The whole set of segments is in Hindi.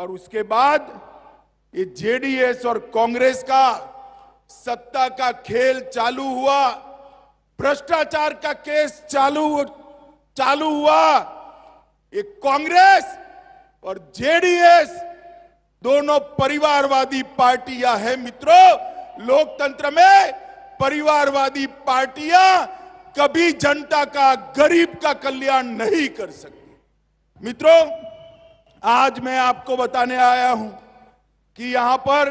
और उसके बाद ये जेडीएस और कांग्रेस का सत्ता का खेल चालू हुआ, भ्रष्टाचार का केस चालू हुआ। ये कांग्रेस और जेडीएस दोनों परिवारवादी पार्टियां हैं मित्रों। लोकतंत्र में परिवारवादी पार्टियां कभी जनता का, गरीब का कल्याण नहीं कर सकती। मित्रों, आज मैं आपको बताने आया हूं कि यहां पर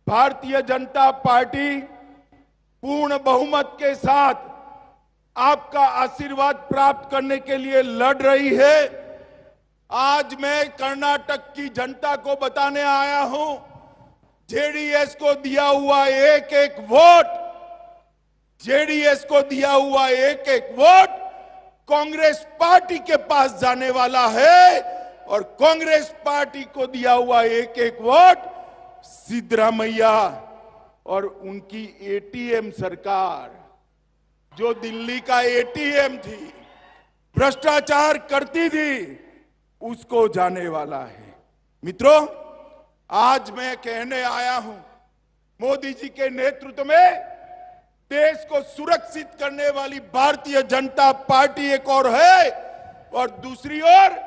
भारतीय जनता पार्टी पूर्ण बहुमत के साथ आपका आशीर्वाद प्राप्त करने के लिए लड़ रही है। आज मैं कर्नाटक की जनता को बताने आया हूं, जेडीएस को दिया हुआ एक एक वोट, जेडीएस को दिया हुआ एक एक वोट कांग्रेस पार्टी के पास जाने वाला है और कांग्रेस पार्टी को दिया हुआ एक एक वोट सिद्धरामैया और उनकी एटीएम सरकार, जो दिल्ली का एटीएम थी, भ्रष्टाचार करती थी, उसको जाने वाला है। मित्रों, आज मैं कहने आया हूं, मोदी जी के नेतृत्व में देश को सुरक्षित करने वाली भारतीय जनता पार्टी एक और है और दूसरी ओर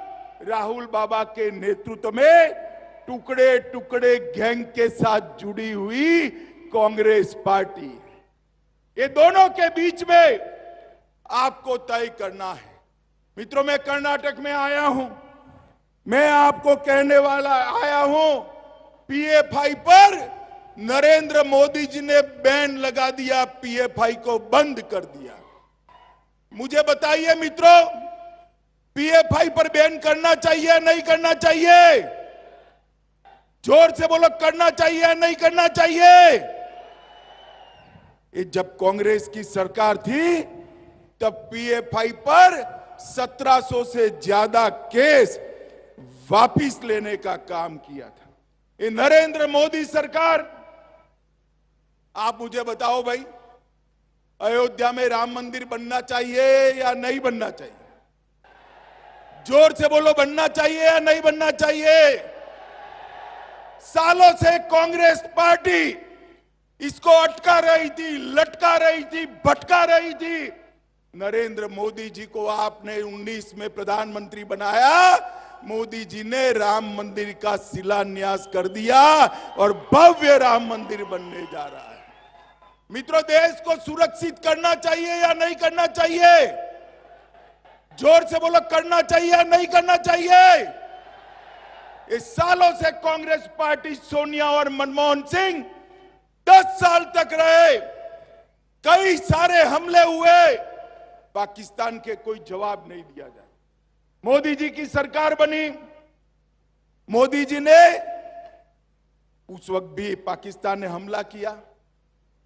राहुल बाबा के नेतृत्व में टुकड़े टुकड़े गैंग के साथ जुड़ी हुई कांग्रेस पार्टी। ये दोनों के बीच में आपको तय करना है। मित्रों, मैं कर्नाटक में आया हूं, मैं आपको कहने वाला आया हूं, पीएफआई पर नरेंद्र मोदी जी ने बैन लगा दिया, पीएफआई को बंद कर दिया। मुझे बताइए मित्रों, पीएफआई पर बैन करना चाहिए नहीं करना चाहिए? जोर से बोलो, करना चाहिए नहीं करना चाहिए? ये जब कांग्रेस की सरकार थी तब पीएफआई पर 1700 से ज्यादा केस वापिस लेने का काम किया था। ये नरेंद्र मोदी सरकार, आप मुझे बताओ भाई, अयोध्या में राम मंदिर बनना चाहिए या नहीं बनना चाहिए? जोर से बोलो, बनना चाहिए या नहीं बनना चाहिए? सालों से कांग्रेस पार्टी इसको अटका रही थी, लटका रही थी, भटका रही थी। नरेंद्र मोदी जी को आपने 19 में प्रधानमंत्री बनाया, मोदी जी ने राम मंदिर का शिलान्यास कर दिया और भव्य राम मंदिर बनने जा रहा है। मित्रों, देश को सुरक्षित करना चाहिए या नहीं करना चाहिए? जोर से बोलो, करना चाहिए या नहीं करना चाहिए? इस सालों से कांग्रेस पार्टी, सोनिया और मनमोहन सिंह 10 साल तक रहे, कई सारे हमले हुए, पाकिस्तान के कोई जवाब नहीं दिया जाए। मोदी जी की सरकार बनी, मोदी जी ने उस वक्त भी पाकिस्तान ने हमला किया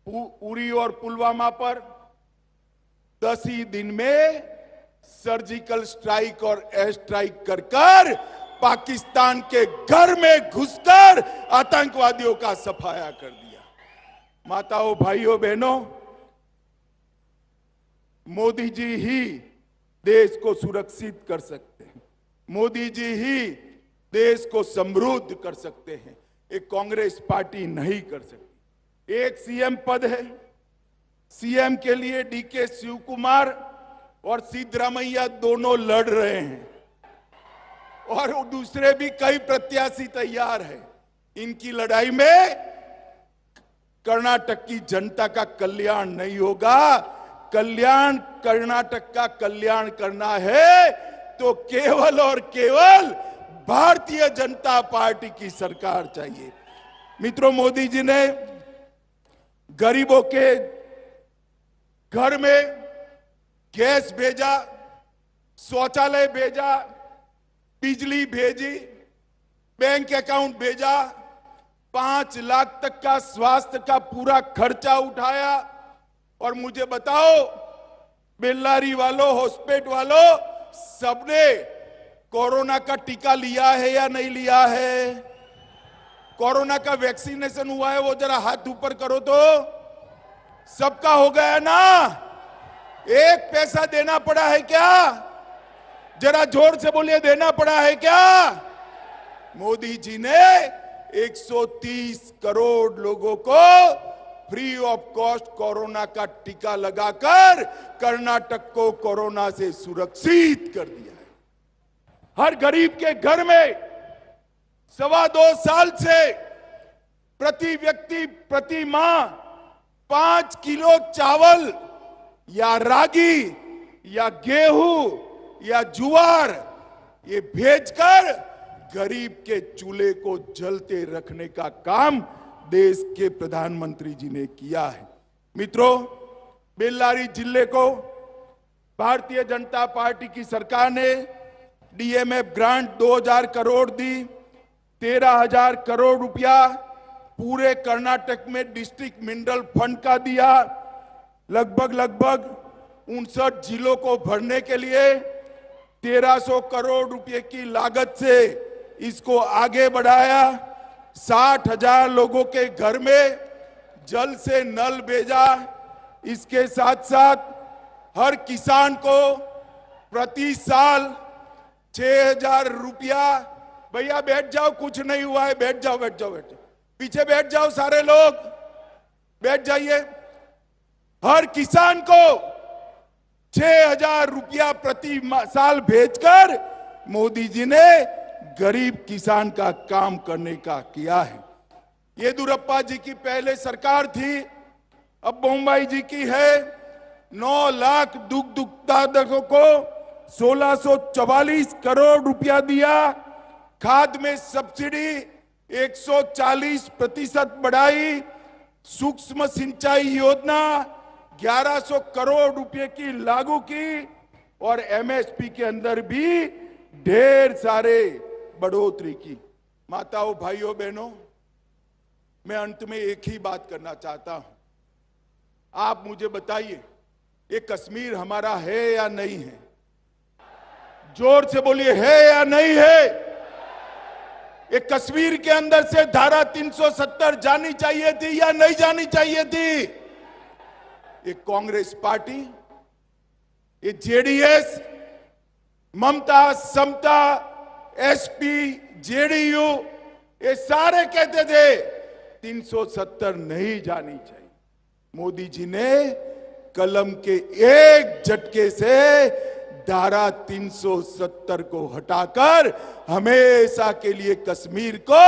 उरी और पुलवामा पर। 10 ही दिन में सर्जिकल स्ट्राइक और एयर स्ट्राइक कर पाकिस्तान के घर में घुसकर आतंकवादियों का सफाया कर दिया। माताओं, भाइयों, बहनों, मोदी जी ही देश को सुरक्षित कर सकते हैं, मोदी जी ही देश को समृद्ध कर सकते हैं। एक कांग्रेस पार्टी नहीं कर सकती। एक सीएम पद है, सीएम के लिए डीके शिव कुमार और सिद्धरामैया दोनों लड़ रहे हैं और दूसरे भी कई प्रत्याशी तैयार हैं। इनकी लड़ाई में कर्नाटक की जनता का कल्याण नहीं होगा। कल्याण, कर्नाटक का कल्याण करना है तो केवल और केवल भारतीय जनता पार्टी की सरकार चाहिए। मित्रों, मोदी जी ने गरीबों के घर में गैस भेजा, शौचालय भेजा, बिजली भेजी, बैंक अकाउंट भेजा, 5 लाख तक का स्वास्थ्य का पूरा खर्चा उठाया। और मुझे बताओ, बेल्लारी वालों, हॉस्पिटल वालों, सबने कोरोना का टीका लिया है या नहीं लिया है? कोरोना का वैक्सीनेशन हुआ है? वो जरा हाथ ऊपर करो तो। सबका हो गया ना? एक पैसा देना पड़ा है क्या? जरा जोर से बोलिए, देना पड़ा है क्या? मोदी जी ने 130 करोड़ लोगों को फ्री ऑफ कॉस्ट कोरोना का टीका लगाकर कर्नाटक को कोरोना से सुरक्षित कर दिया है। हर गरीब के घर में 2.25 साल से प्रति व्यक्ति प्रति माह 5 किलो चावल या रागी या गेहूं या ज्वार ये भेजकर गरीब के चूल्हे को जलते रखने का काम देश के प्रधानमंत्री जी ने किया है। मित्रों, बेल्लारी जिले को भारतीय जनता पार्टी की सरकार ने डीएमएफ ग्रांट 2000 करोड़ दी, 13,000 करोड़ रुपया पूरे कर्नाटक में डिस्ट्रिक्ट मिनरल फंड का दिया। लगभग 59 जिलों को भरने के लिए 1300 करोड़ रुपए की लागत से इसको आगे बढ़ाया। 60,000 लोगों के घर में जल से नल भेजा। इसके साथ साथ हर किसान को प्रति साल 6,000 रुपया। भैया बैठ जाओ, कुछ नहीं हुआ है, बैठ जाओ बैठ जाओ बैठ जाओ, पीछे बैठ जाओ, सारे लोग बैठ जाइए। हर किसान को 6,000 रुपया प्रति साल भेजकर मोदी जी ने गरीब किसान का काम करने का किया है। येदियुरप्पा जी की पहले सरकार थी, अब बोम्मई जी की है। 9 लाख दुग्ध उत्पादकों को 1644 करोड़ रुपया दिया। खाद में सब्सिडी 140% बढ़ाई। सूक्ष्म सिंचाई योजना 1100 करोड़ रुपए की लागू की और एमएसपी के अंदर भी ढेर सारे बढ़ोतरी की। माताओं, भाइयों, बहनों, मैं अंत में एक ही बात करना चाहता हूं। आप मुझे बताइए, ये कश्मीर हमारा है या नहीं है? जोर से बोलिए, है या नहीं है? ये कश्मीर के अंदर से धारा 370 जानी चाहिए थी या नहीं जानी चाहिए थी? ये कांग्रेस पार्टी, ये जेडीएस, ममता, समता, एसपी, जेडीयू, ये सारे कहते थे 370 नहीं जानी चाहिए। मोदी जी ने कलम के एक झटके से धारा 370 को हटाकर हमेशा के लिए कश्मीर को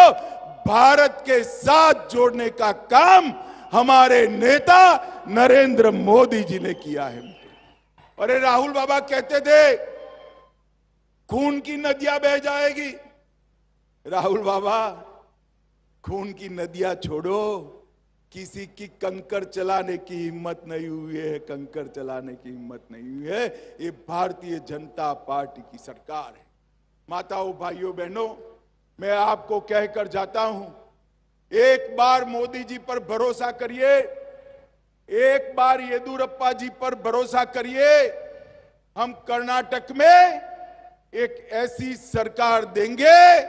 भारत के साथ जोड़ने का काम हमारे नेता नरेंद्र मोदी जी ने किया है। अरे राहुल बाबा कहते थे खून की नदियां बह जाएगी। राहुल बाबा, खून की नदियां छोड़ो, किसी की कंकर चलाने की हिम्मत नहीं हुई है, कंकर चलाने की हिम्मत नहीं हुई है। ये भारतीय जनता पार्टी की सरकार है। माताओं, भाइयों, बहनों, मैं आपको कहकर जाता हूं, एक बार मोदी जी पर भरोसा करिए, एक बार येदियुरप्पा जी पर भरोसा करिए। हम कर्नाटक में एक ऐसी सरकार देंगे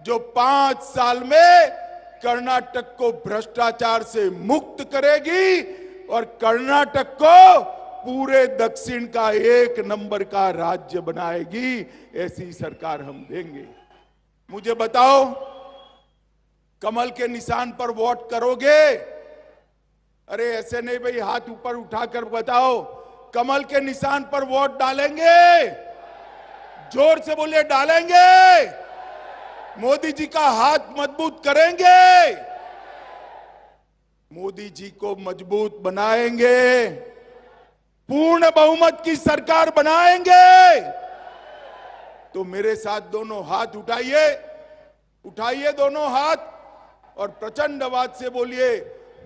जो 5 साल में कर्नाटक को भ्रष्टाचार से मुक्त करेगी और कर्नाटक को पूरे दक्षिण का 1 नंबर का राज्य बनाएगी। ऐसी सरकार हम देंगे। मुझे बताओ, कमल के निशान पर वोट करोगे? अरे ऐसे नहीं भाई, हाथ ऊपर उठाकर बताओ, कमल के निशान पर वोट डालेंगे? जोर से बोलिए, डालेंगे। मोदी जी का हाथ मजबूत करेंगे, मोदी जी को मजबूत बनाएंगे, पूर्ण बहुमत की सरकार बनाएंगे। तो मेरे साथ दोनों हाथ उठाइए, उठाइए दोनों हाथ और प्रचंड आवाज से बोलिए,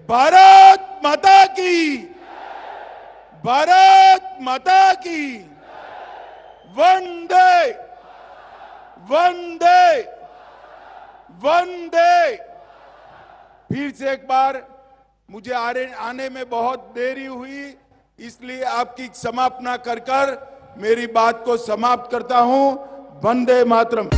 भारत माता की, भारत माता की, वंदे वंदे वंदे। फिर से एक बार, मुझे आने में बहुत देरी हुई, इसलिए आपकी समाप्त ना कर मेरी बात को समाप्त करता हूं। वंदे मातरम।